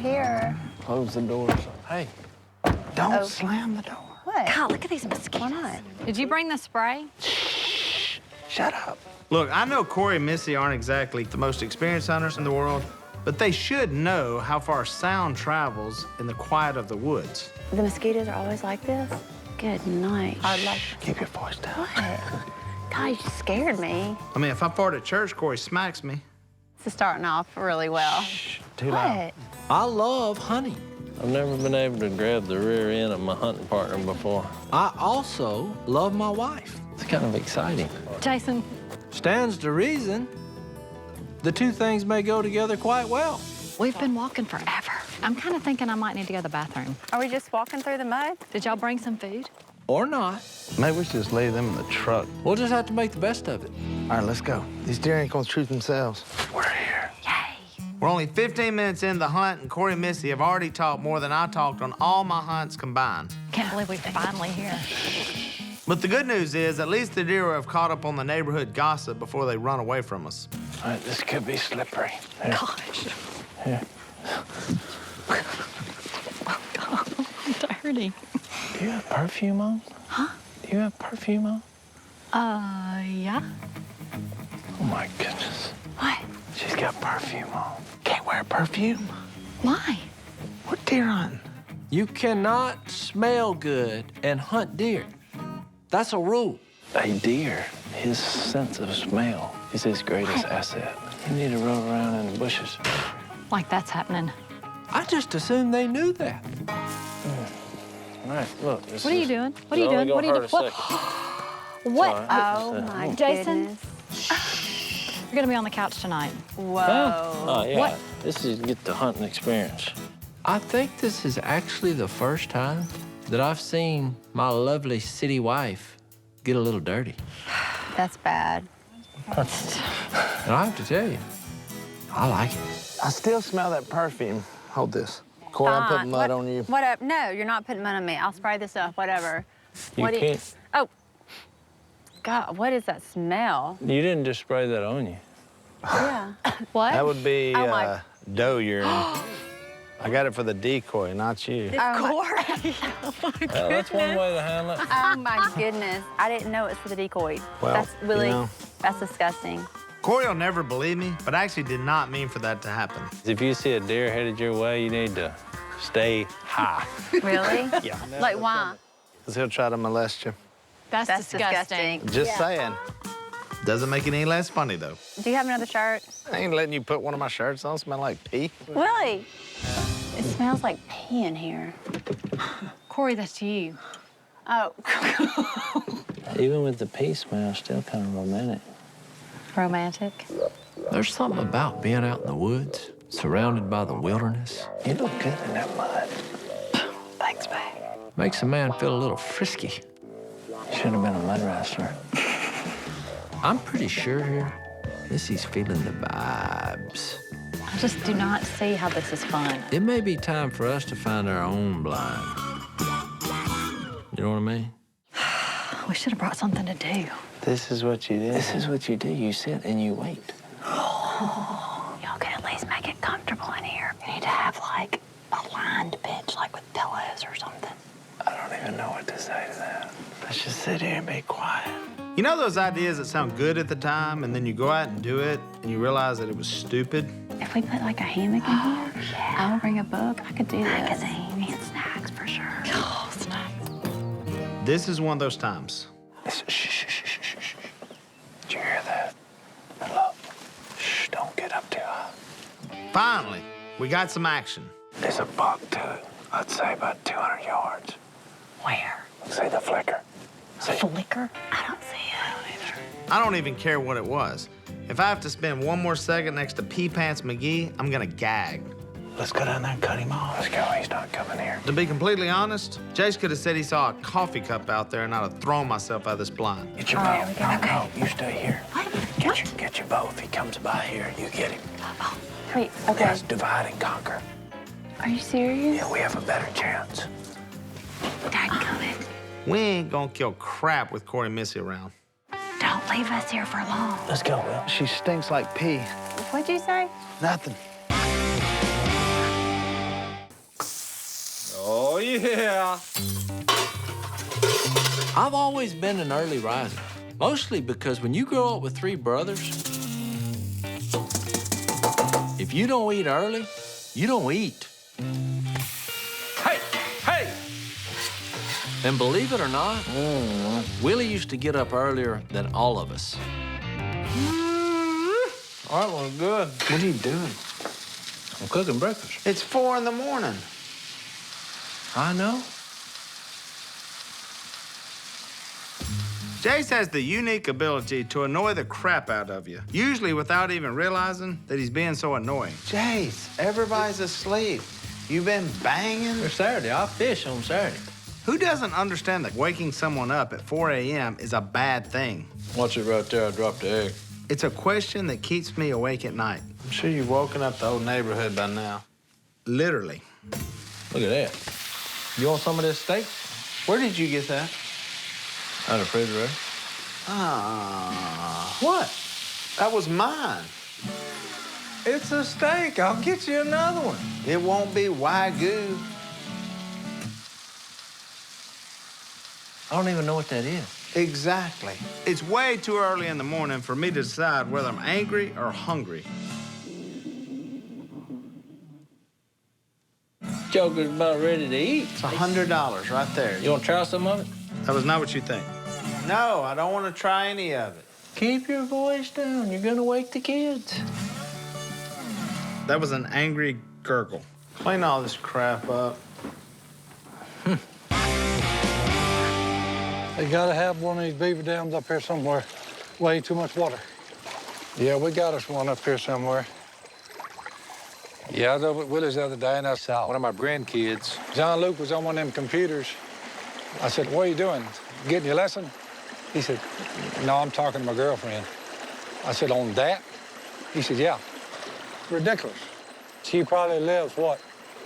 here. Close the doors. Hey, don't slam the door. What? God, look at these mosquitoes. Why not? Did you bring the spray? Shh, shut up. Look, I know Corey and Missy aren't exactly the most experienced hunters in the world, but they should know how far sound travels in the quiet of the woods. The mosquitoes are always like this? Good night. I'd like... Keep your voice down. What? God, you just scared me. I mean, if I fart at church, Corey smacks me. This is starting off really well. Shh, too loud. What? I love hunting. I've never been able to grab the rear end of my hunting partner before. I also love my wife. It's kind of exciting. Jason, Stands to reason the two things may go together quite well. we've been walking forever. I'm kind of thinking I might need to go to the bathroom. Are we just walking through the mud? Did y'all bring some food? Or not. Maybe we should just leave them in the truck. We'll just have to make the best of it. All right, let's go. These deer ain't gonna shoot themselves. We're here. Yay. We're only 15 minutes into the hunt, and Corey and Missy have already talked more than I talked on all my hunts combined. Can't believe we're finally here. But the good news is, at least the deer have caught up on the neighborhood gossip before they run away from us. All right, this could be slippery. Here. Gosh. Here. Oh, God, I'm dirty. Do you have perfume on? Huh? Do you have perfume on? Yeah. Oh, my goodness. What? She's got perfume on. Can't wear perfume. Why? We're deer hunting. You cannot smell good and hunt deer. That's a rule. A deer, his sense of smell is his greatest asset. You need to roll around in the bushes. Like that's happening. I just assumed they knew that. All right, look. What are you doing? What are you doing? What are you doing? What? What? Oh, my Jason? goodness. You're gonna be on the couch tonight. Whoa. Oh, yeah. What? This is get the hunting experience. I think this is actually the first time that I've seen my lovely city wife get a little dirty. That's bad. And I have to tell you, I like it. I still smell that perfume. Hold this. Corey, I'm putting mud on you. What up? No, you're not putting mud on me. I'll spray this up, whatever. You What do can't. Oh. God, what is that smell? You didn't just spray that on you. Yeah. What? That would be Oh, my- doe urine. I got it for the decoy, not you. Oh, Well, that's one way to handle it. oh my goodness. I didn't know it was for the decoy. Well, that's really, you know. that's disgusting. Corey will never believe me, but I actually did not mean for that to happen. If you see a deer headed your way, you need to stay high. Really? Yeah. Like, why? Because he'll try to molest you. That's, That's disgusting. Just saying. Doesn't make it any less funny, though. Do you have another shirt? I ain't letting you put one of my shirts on. Smell like pee. Really? It smells like pee in here. Corey, that's you. Oh. Even with the pea smell, still kind of romantic. Romantic. There's something about being out in the woods, surrounded by the wilderness. You look good in that mud. Thanks, babe. Makes a man feel a little frisky. Should have been a mud wrestler. I'm pretty sure here, Missy's feeling the vibes. I just do not see how this is fun. It may be time for us to find our own blind. You know what I mean? We should have brought something to do. This is what you do. This is what you do. You sit and you wait. Y'all can at least make it comfortable in here. You need to have, like, a lined bench, like with pillows or something. I don't even know what to say to that. Let's just sit here and be quiet. You know those ideas that sound good at the time, and then you go out and do it, and you realize that it was stupid? If we put, like, a hammock in here, I would bring a book. I could do this. Magazine and snacks, for sure. Oh, snacks. This is one of those times. Shh, shh, shh, shh, shh, shh. Did you hear that? And look, shh, don't get up too high. Finally, we got some action. There's a buck to it. I'd say about 200 yards. Where? See the flicker? See? Flicker? I don't see it. I don't even care what it was. If I have to spend one more second next to Pee Pants McGee, I'm gonna gag. Let's go down there and cut him off. Let's go. He's not coming here. To be completely honest, Jace could have said he saw a coffee cup out there and I'd have thrown myself out of this blind. Get your All right, bow. we got- No, you stay here. What? Get your bow. If he comes by here, you get him. Wait, okay. Let's divide and conquer. Are you serious? Yeah, we have a better chance. Dadgummit. We ain't gonna kill crap with Corey and Missy around. Don't leave us here for long. Let's go, Will. She stinks like pee. What'd you say? Nothing. I've always been an early riser, mostly because when you grow up with 3 brothers, if you don't eat early, you don't eat. Hey, hey! And believe it or not, Willie used to get up earlier than all of us. All right, well, good. What are you doing? I'm cooking breakfast. It's 4 in the morning. I know. Jace has the unique ability to annoy the crap out of you, usually without even realizing that he's being so annoying. Jace, everybody's asleep. You been banging? It's Saturday. I fish on Saturday. Who doesn't understand that waking someone up at 4 a.m. is a bad thing? Watch it right there. I dropped the egg. It's a question that keeps me awake at night. I'm sure you've woken up the whole neighborhood by now. Literally. Look at that. You want some of this steak? Where did you get that? Out of the refrigerator. Ah. What? That was mine. It's a steak. I'll get you another one. It won't be Wagyu. I don't even know what that is. Exactly. It's way too early in the morning for me to decide whether I'm angry or hungry. Joker's about ready to eat. It's $100 right there. You want to try some of it? That was not what you think. No, I don't want to try any of it. Keep your voice down. You're going to wake the kids. That was an angry gurgle. Clean all this crap up. They gotta have one of these beaver dams up here somewhere. Way too much water. Yeah, we got us one up here somewhere. Yeah, I was over at Willie's the other day, and I saw one of my grandkids. John Luke was on one of them computers. I said, what are you doing? Getting your lesson? He said, no, I'm talking to my girlfriend. I said, on that? He said, yeah. Ridiculous. She probably lives, what,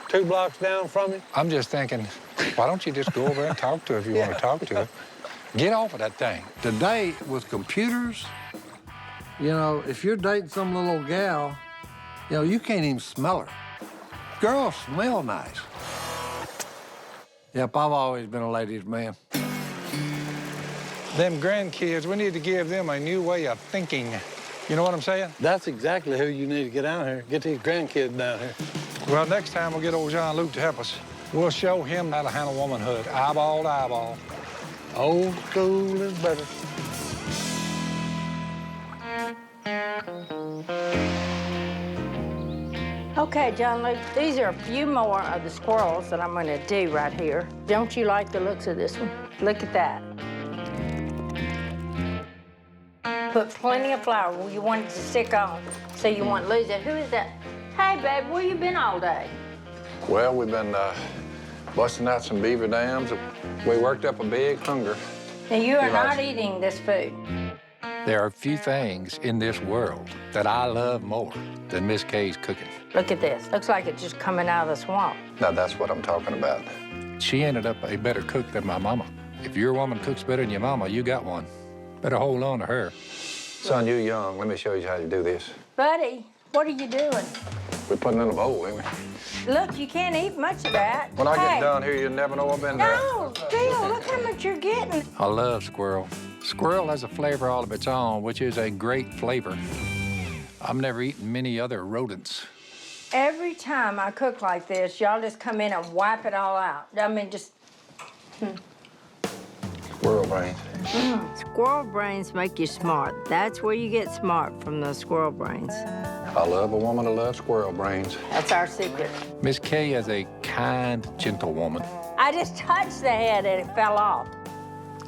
2 blocks down from you? I'm just thinking, why don't you just go over and talk to her if you want to talk to her? Get off of that thing. Today, with computers, you know, if you're dating some little old gal, you know, you can't even smell her. Girls smell nice. Yep, I've always been a ladies' man. Them grandkids, we need to give them a new way of thinking. You know what I'm saying? That's exactly who you need to get down here. Get these grandkids down here. Well, next time we'll get old John Luke to help us. We'll show him how to handle womanhood, eyeball to eyeball. Old school is better. Okay, John Luke, these are a few more of the squirrels that I'm gonna do right here. Don't you like the looks of this one? Look at that. Put plenty of flour where you want it to stick on, so you won't lose it. Who is that? Hey, babe, where you been all day? Well, we've been busting out some beaver dams. We worked up a big hunger. Now, you are not eating this food. There are few things in this world that I love more than Miss Kay's cooking. Look at this. Looks like it's just coming out of the swamp. Now, that's what I'm talking about. She ended up a better cook than my mama. If your woman cooks better than your mama, you got one. Better hold on to her. Son, you're young. Let me show you how to do this. Buddy, what are you doing? We're putting it in a bowl, ain't we? Look, you can't eat much of that. When I Hey. get down here, you'll never know I've been there. No, Bill, look how much you're getting. I love squirrel. Squirrel has a flavor all of its own, which is a great flavor. I've never eaten many other rodents. Every time I cook like this, y'all just come in and wipe it all out. I mean, just... Squirrel brains. Squirrel brains make you smart. That's where you get smart, from those squirrel brains. I love a woman that loves squirrel brains. That's our secret. Miss Kay is a kind, gentle woman. I just touched the head and it fell off.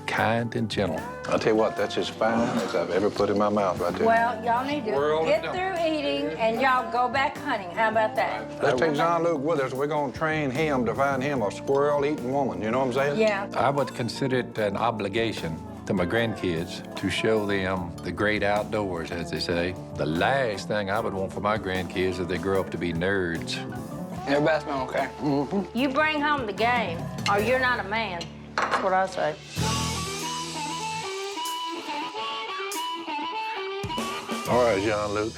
Kind and gentle. I'll tell you what, that's as fine as I've ever put in my mouth right there. Well, y'all need to get through eating and y'all go back hunting. How about that? Let's take John Luke with us. We're going to train him to find him a squirrel-eating woman. You know what I'm saying? Yeah. I would consider it an obligation to my grandkids to show them the great outdoors, as they say. The last thing I would want for my grandkids is they grow up to be nerds. Everybody's been okay. You bring home the game or you're not a man. That's what I say. All right, John Luke.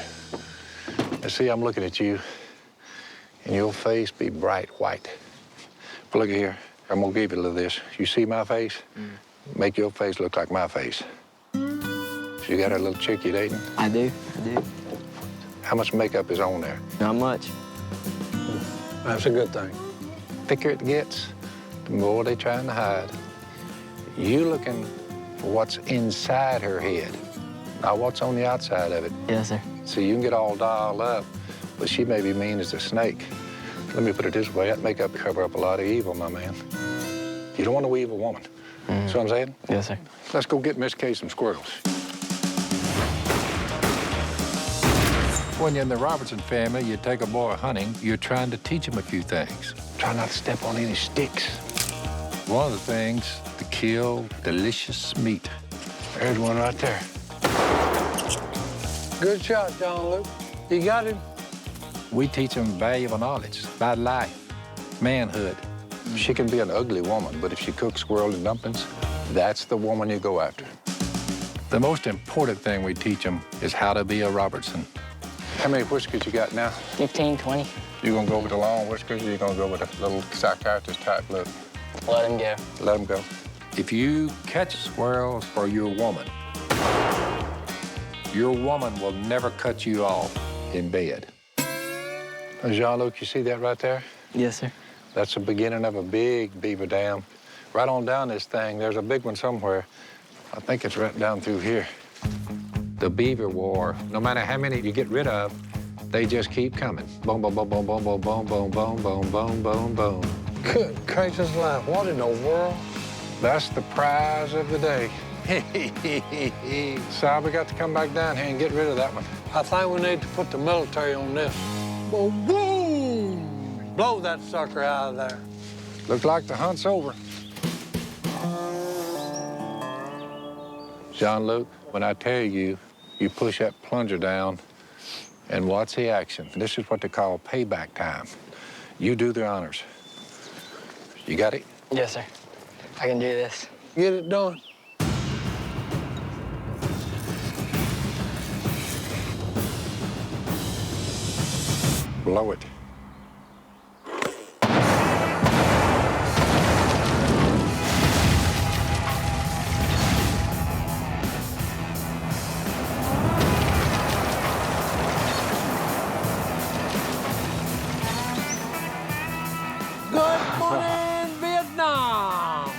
Let's see, I'm looking at you, and your face be bright white. But look at here. I'm gonna give you a little of this. You see my face? Make your face look like my face. So you got a little chick you dating? I do. How much makeup is on there? Not much. That's a good thing. Thicker it gets, the more they trying to hide. You looking for what's inside her head, not what's on the outside of it. Yes, sir. So you can get all dialed up, but she may be mean as a snake. Let me put it this way, that makeup cover up a lot of evil, my man. You don't want no evil woman. See what I'm saying? Yes, sir. Let's go get Miss Kay some squirrels. When you're in the Robertson family, you take a boy hunting, you're trying to teach him a few things. Try not to step on any sticks. One of the things, to kill delicious meat. There's one right there. Good shot, John Luke. You got him. We teach them valuable knowledge about life, manhood. She can be an ugly woman, but if she cooks squirrel and dumplings, that's the woman you go after. The most important thing we teach them is how to be a Robertson. How many whiskers you got now? 15, 20. You gonna go with the long whiskers, or you gonna go with a little psychiatrist type look? Let him go. Let them go. If you catch squirrels for your woman will never cut you off in bed. Jean-Luc, you see that right there? Yes, sir. That's the beginning of a big beaver dam. Right on down this thing, there's a big one somewhere. I think it's right down through here. The beaver war, no matter how many you get rid of, they just keep coming. Boom, boom, boom, boom, boom, boom, boom, boom, boom, boom, boom, boom, boom. Good gracious life. What in the world? That's the prize of the day. So we got to come back down here and get rid of that one. I think we need to put the military on this. Boom, boom! Blow that sucker out of there. Looks like the hunt's over. Jean-Luc, when I tell you, you push that plunger down and watch the action. This is what they call payback time. You do the honors. You got it? Yes, sir. I can do this. Get it done. Blow it. Good morning, Vietnam!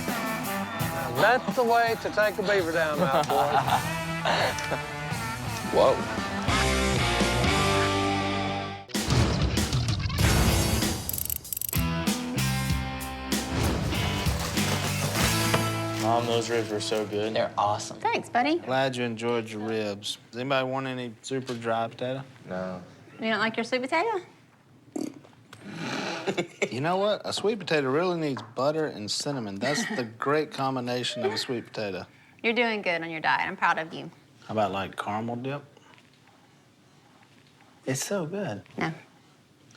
Now, that's the way to take a beaver down now, boys. Whoa. Mom, those ribs were so good. They're awesome. Thanks, buddy. Glad you enjoyed your ribs. Does anybody want any super dry potato? No. You don't like your sweet potato? You know what? A sweet potato really needs butter and cinnamon. That's the great combination of a sweet potato. You're doing good on your diet. I'm proud of you. How about like caramel dip? It's so good. No.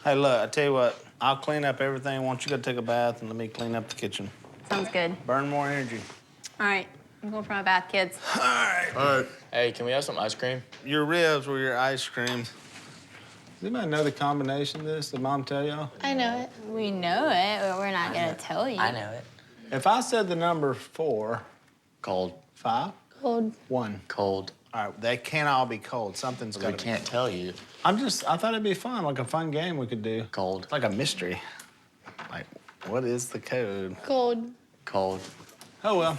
Hey, look, I tell you what, I'll clean up everything. Why don't you go take a bath and let me clean up the kitchen? Sounds good. Burn more energy. All right. I'm going for my bath, kids. All right. Hey, can we have some ice cream? Your ribs were your ice cream. Does anybody know the combination of this? Did Mom tell y'all? I know it. We know it, but we're not gonna tell you. I know it. If I said the number 4, Cold. 5, Cold. 1. Cold. All right, they can't all be cold. Something's We got to be. can't tell you. I thought it'd be fun, like a fun game we could do. Cold. Like a mystery. Like, what is the code? Cold. Cold. Oh, well,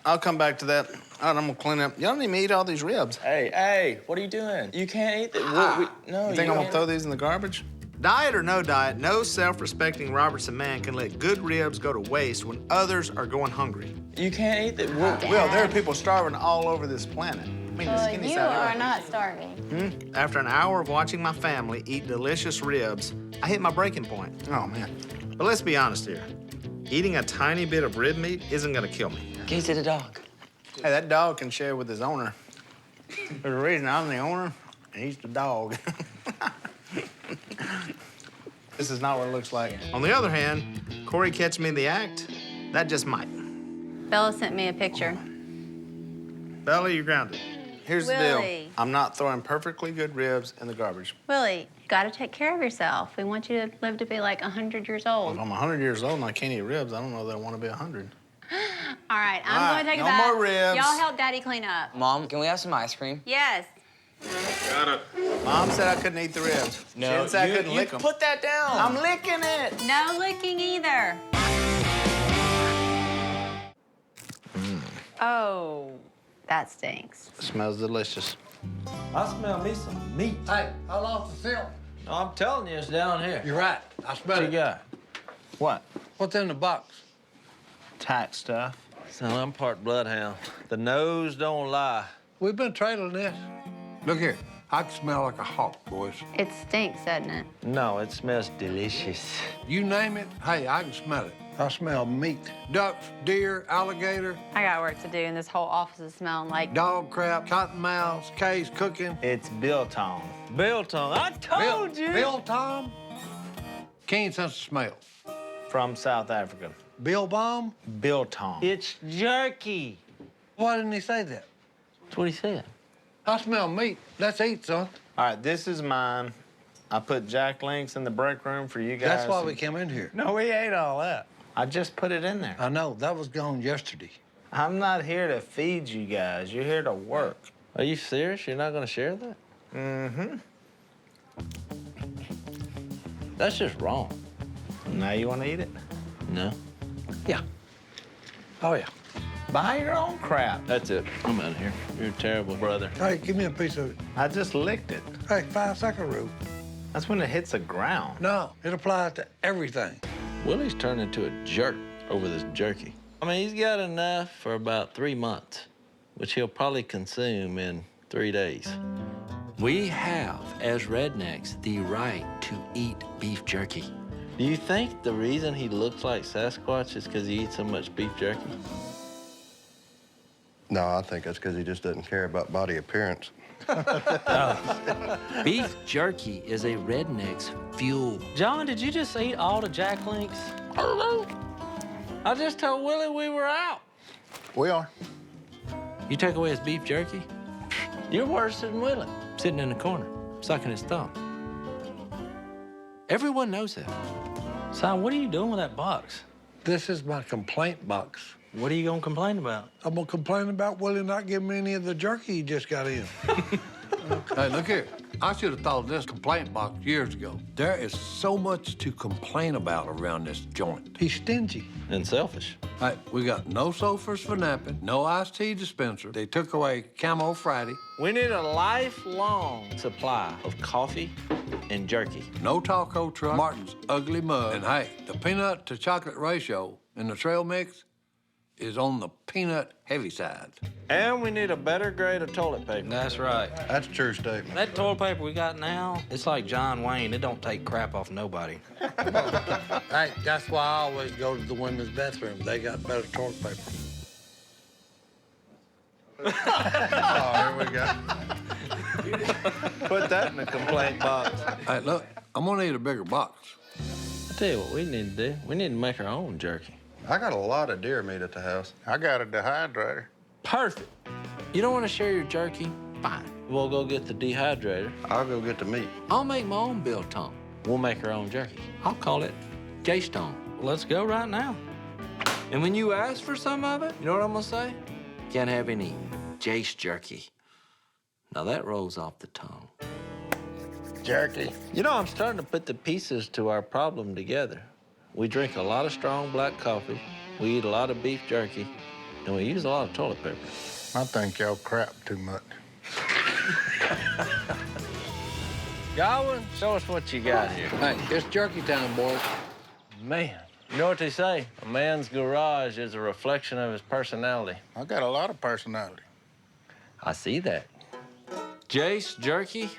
I'll come back to that. All right, I'm gonna clean up. Y'all don't even eat all these ribs. Hey, what are you doing? You can't eat that. No, You think I'm gonna can't. throw these in the garbage? Diet or no diet, no self-respecting Robertson man can let good ribs go to waste when others are going hungry. You can't eat that. Well, there are people starving all over this planet. I mean, the Well, skinny you side are of it. not starving. After an hour of watching my family eat delicious ribs, I hit my breaking point. Oh, man. But let's be honest here. Eating a tiny bit of rib meat isn't gonna kill me. Gaze at a dog. Hey, that dog can share with his owner. There's a reason I'm the owner, and he's the dog. This is not what it looks like. On the other hand, Corey catch me in the act, that just might. Bella sent me a picture. Bella, you're grounded. Here's the deal. Willie. I'm not throwing perfectly good ribs in the garbage. Willie, you gotta take care of yourself. We want you to live to be like 100 years old. If I'm 100 years old and I can't eat ribs, I don't know that I want to be 100. All right, I'm All going to right, take a no bath. more ribs. Y'all help Daddy clean up. Mom, can we have some ice cream? Yes. Mom said I couldn't eat the ribs. She didn't say I couldn't lick them. Put that down. I'm licking it. No licking either. Oh, that stinks. Smells delicious. I smell me some meat. Hey, I lost the silk. No, I'm telling you, it's down here. You're right. I smell What it. you got? What? What's in the box? Tax stuff. Son, I'm part bloodhound. The nose don't lie. We've been trailing this. Look here. I can smell like a hawk, boys. It stinks, doesn't it? No, it smells delicious. You name it, hey, I can smell it. I smell meat. Ducks, deer, alligator, I got work to do, and this whole office is smelling like... dog crap, cottonmouths, Kay's cooking. It's biltong. Biltong, I told you. Bill Tom? Keen sense of smell. From South Africa. Bill Bomb? Biltong. It's jerky. Why didn't he say that? That's what he said. I smell meat. Let's eat, son. All right, this is mine. I put Jack Links in the break room for you guys. That's why we came in here. No, we ate all that. I just put it in there. I know. That was gone yesterday. I'm not here to feed you guys. You're here to work. Are you serious? You're not going to share that? Mm-hmm. That's just wrong. Now you want to eat it? No. Yeah. Oh, yeah. Buy your own crap. That's it. I'm out of here. You're a terrible brother. Hey, give me a piece of it. I just licked it. Hey, 5-second rule. That's when it hits the ground. No, it applies to everything. Willie's turned into a jerk over this jerky. I mean, he's got enough for about 3 months, which he'll probably consume in 3 days. We have, as rednecks, the right to eat beef jerky. Do you think the reason he looks like Sasquatch is because he eats so much beef jerky? No, I think that's because he just doesn't care about body appearance. Beef jerky is a redneck's fuel. John, did you just eat all the Jack Links? I just told Willie we were out. We are. You take away his beef jerky, you're worse than Willie, sitting in the corner, sucking his thumb. Everyone knows that. Son, what are you doing with that box? This is my complaint box. What are you gonna complain about? I'm gonna complain about Willie not giving me any of the jerky he just got in. Hey, look here. I should have thought of this complaint box years ago. There is so much to complain about around this joint. He's stingy. And selfish. Hey, we got no sofas for napping, no iced tea dispenser. They took away Camo Friday. We need a lifelong supply of coffee and jerky. No taco truck, Martin's ugly mug. And hey, the peanut to chocolate ratio in the trail mix is on the peanut heavy side. And we need a better grade of toilet paper. That's right. That's a true statement. That toilet paper we got now, it's like John Wayne. It don't take crap off nobody. Hey, that's why I always go to the women's bathroom. They got better toilet paper. Oh, here we go. Put that in the complaint box. Hey, look, I'm gonna need a bigger box. I tell you what we need to do. We need to make our own jerky. I got a lot of deer meat at the house. I got a dehydrator. Perfect. You don't want to share your jerky? Fine. We'll go get the dehydrator. I'll go get the meat. I'll make my own biltong. We'll make our own jerky. I'll call it J-Stone. Let's go right now. And when you ask for some of it, you know what I'm gonna say? Can't have any Jace jerky. Now that rolls off the tongue. Jerky. You know, I'm starting to put the pieces to our problem together. We drink a lot of strong black coffee, we eat a lot of beef jerky, and we use a lot of toilet paper. I think y'all crap too much. Godwin, show us what you got here. Hey, it's jerky time, boys. Man, you know what they say? A man's garage is a reflection of his personality. I got a lot of personality. I see that. Jace jerky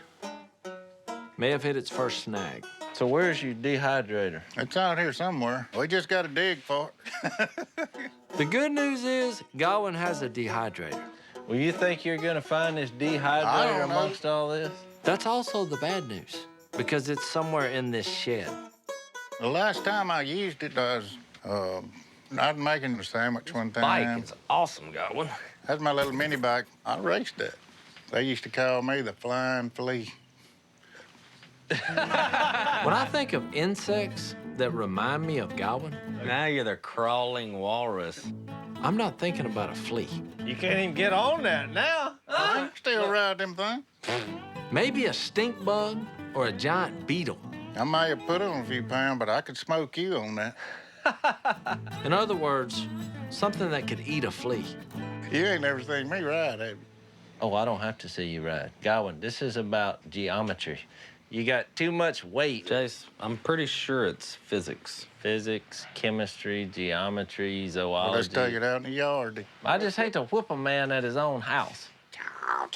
may have hit its first snag. So where's your dehydrator? It's out here somewhere. We just got to dig for it. The good news is Godwin has a dehydrator. Well, you think you're gonna find this dehydrator amongst all this? That's also the bad news, because it's somewhere in this shed. The last time I used it, I was making a sandwich one time. Bike is awesome, Godwin. That's my little mini bike. I raced it. They used to call me the Flying Flea. When I think of insects that remind me of Godwin, Now you're the crawling walrus. I'm not thinking about a flea. You can't even get on that now. I still ride them things. Maybe a stink bug or a giant beetle. I might have put on a few pounds, but I could smoke you on that. In other words, something that could eat a flea. You ain't never seen me ride, have you? Oh, I don't have to see you ride. Godwin, this is about geometry. You got too much weight. Jace, I'm pretty sure it's physics. Physics, chemistry, geometry, zoology. Well, let's take it out in the yard. I just hate to whip a man at his own house. I'm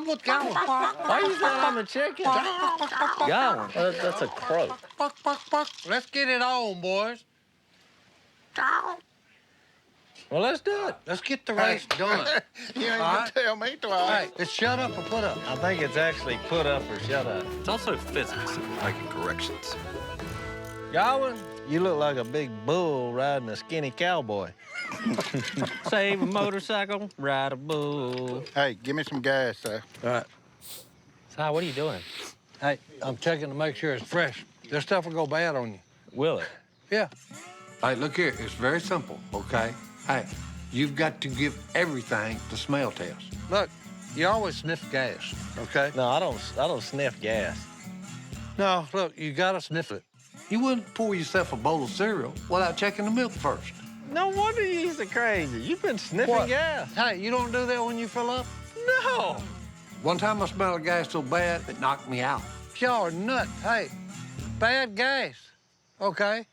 with Godwin. Why you think I'm a chicken? Godwin, that's a crow. Let's get it on, boys. Well, let's do it. Let's get the race done. You ain't All gonna right. tell me twice. Hey, it's shut up or put up. I think it's actually put up or shut up. It's also physics, making corrections. Godwin, you look like a big bull riding a skinny cowboy. Save a motorcycle, ride a bull. Hey, give me some gas, sir. All right. Si, what are you doing? Hey, I'm checking to make sure it's fresh. This stuff will go bad on you. Will it? Yeah. Hey, look here. It's very simple, okay? Hey, you've got to give everything the smell test. Look, you always sniff gas, okay? No, I don't sniff gas. No, look, you gotta sniff it. You wouldn't pour yourself a bowl of cereal without checking the milk first. No wonder you're so crazy. You've been sniffing What? gas. Hey, you don't do that when you fill up? No. One time I smelled gas so bad it knocked me out. Y'all are nuts. Hey, bad gas, okay?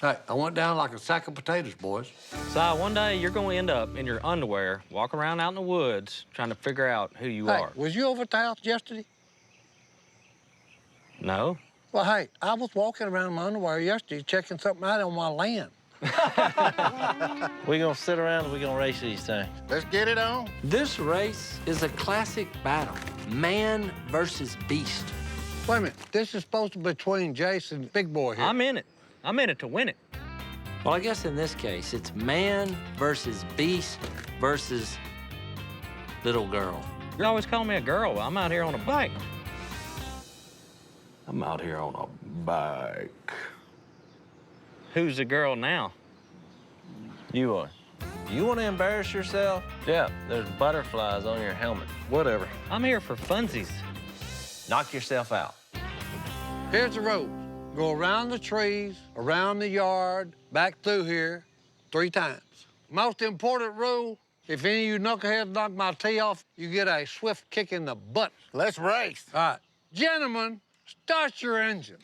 Hey, I went down like a sack of potatoes, boys. Si, one day you're going to end up in your underwear, walking around out in the woods, trying to figure out who you Hey, are. was you over at the house yesterday? No? Well, hey, I was walking around in my underwear yesterday checking something out on my land. We're gonna sit around and we're gonna race these things. Let's get it on. This race is a classic battle. Man versus beast. Wait a minute, this is supposed to be between Jason and Big Boy here. I'm in it. I'm in it to win it. Well, I guess in this case, it's man versus beast versus little girl. You always call me a girl. I'm out here on a bike. I'm out here on a bike. Who's the girl now? You are. You want to embarrass yourself? Yeah, there's butterflies on your helmet. Whatever. I'm here for funsies. Knock yourself out. Here's the road. Go around the trees, around the yard, back through here 3 times. Most important rule, if any of you knuckleheads knock my tee off, you get a swift kick in the butt. Let's race. All right. Gentlemen, start your engine.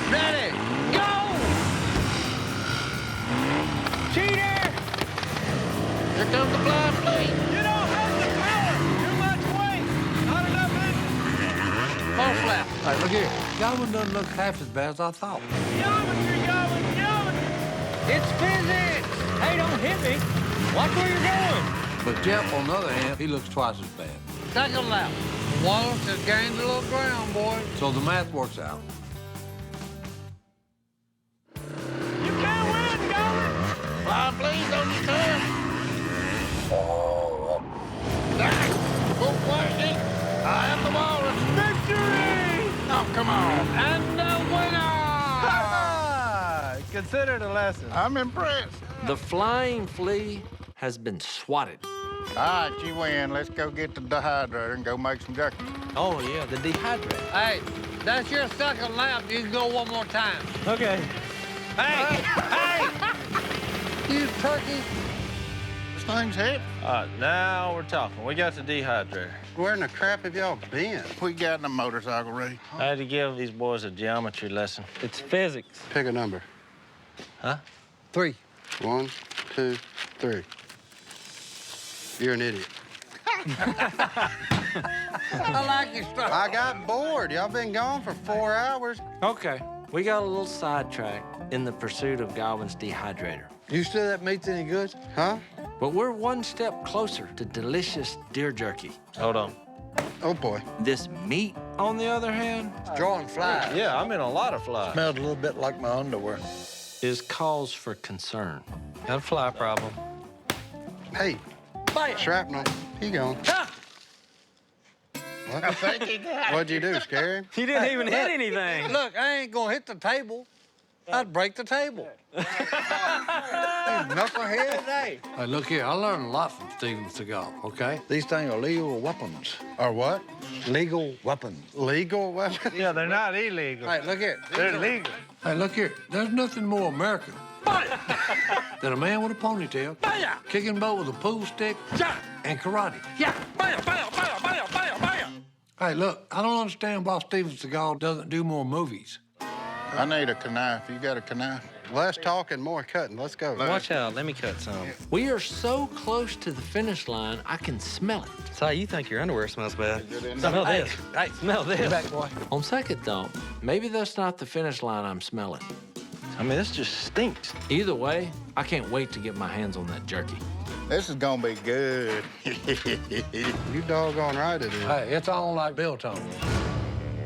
Ready, go! Cheater! Here comes the blind flea. You don't have the power! Too much weight! Not enough engine! Full flap. Hey, look here. Godwin doesn't look half as bad as I thought. Geometry, geometry! It's physics! Hey, don't hit me. Watch where you're going. But Jeff, on the other hand, he looks twice as bad. Second lap. Wallace has gained a little ground, boys. So the math works out. You can't win, Godwin! Blind flea's on your tail. Both ways. I am the walrus. Victory! Oh, come on. And the winner! Consider it a lesson. I'm impressed. The flying flea has been swatted. All right, you win. Let's go get the dehydrator and go make some jerky. Oh, yeah, the dehydrator. Hey, that's your second lap. You can go one more time. Okay. Hey! Hey! You turkey! This thing's heavy. All right, now we're talking. We got the dehydrator. Where in the crap have y'all been? We got in the motorcycle race. I had to give these boys a geometry lesson. It's physics. Pick a number. Huh? 3. 1, 2, 3. You're an idiot. I like your stuff. I got bored. Y'all been gone for 4 hours. Okay, we got a little sidetracked in the pursuit of Godwin's dehydrator. You sure that meat's any good? Huh? But we're one step closer to delicious deer jerky. Hold on. Oh, boy. This meat, on the other hand, Drawing flies. Yeah, I'm in a lot of flies. Smelled a little bit like my underwear. is cause for concern. Got a fly problem. Hey, Bam! shrapnel. He gone. Ha! I think he got it. What'd you do, scare him? You didn't even hit anything. Look, I ain't gonna hit the table. I'd break the table. You knucklehead, hey. Hey, look here, I learned a lot from Steven Seagal, okay? These things are legal weapons. Or what? Legal weapons. Legal weapons? Yeah, they're not illegal. Hey, look here. They're legal. Hey, look here. There's nothing more American than a man with a ponytail, kicking butt with a pool stick, and karate. Hey, look, I don't understand why Steven Seagal doesn't do more movies. I need a knife. You got a knife? Less talking, more cutting. Let's go. Watch out. Let me cut some. We are so close to the finish line, I can smell it. So you think your underwear smells bad? in Smell this. Hey, smell this. Get back, boy. On second thought, maybe that's not the finish line I'm smelling. I mean, this just stinks. Either way, I can't wait to get my hands on that jerky. This is gonna be good. You doggone right it is. Hey, it's on like Biltong.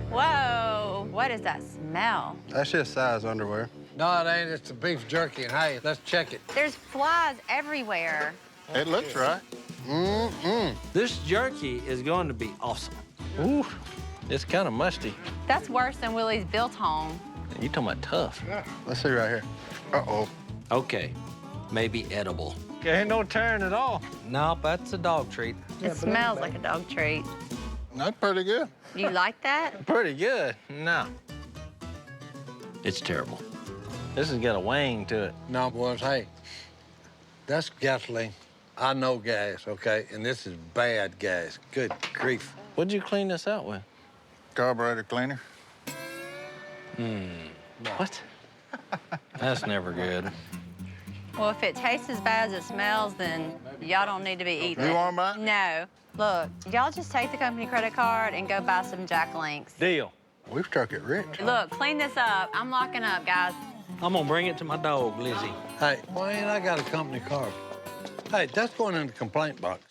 Whoa, what is that smell? That's just size underwear. No, it ain't. It's the beef jerky. And hey, let's check it. There's flies everywhere. It looks right. This jerky is going to be awesome. Ooh, it's kind of musty. That's worse than Willie's biltong. You talking about tough? Let's see right here. Uh-oh. Okay, maybe edible. Ain't no tearing at all. Nope, that's a dog treat. It smells like a dog treat. That's pretty good. You like that? Pretty good. No, It's terrible. this has got a wang to it. No, boys, hey, that's gasoline. I know gas, okay? And this is bad gas. Good grief. What'd you clean this out with? Carburetor cleaner. What? That's never good. Well, if it tastes as bad as it smells, then y'all don't need to be eating You it. want mine? No. Look, y'all just take the company credit card and go buy some Jack Links. Deal. We've struck it rich. Look, clean this up. I'm locking up, guys. I'm gonna bring it to my dog, Lizzie. Hey, why ain't I got a company car? Hey, that's going in the complaint box.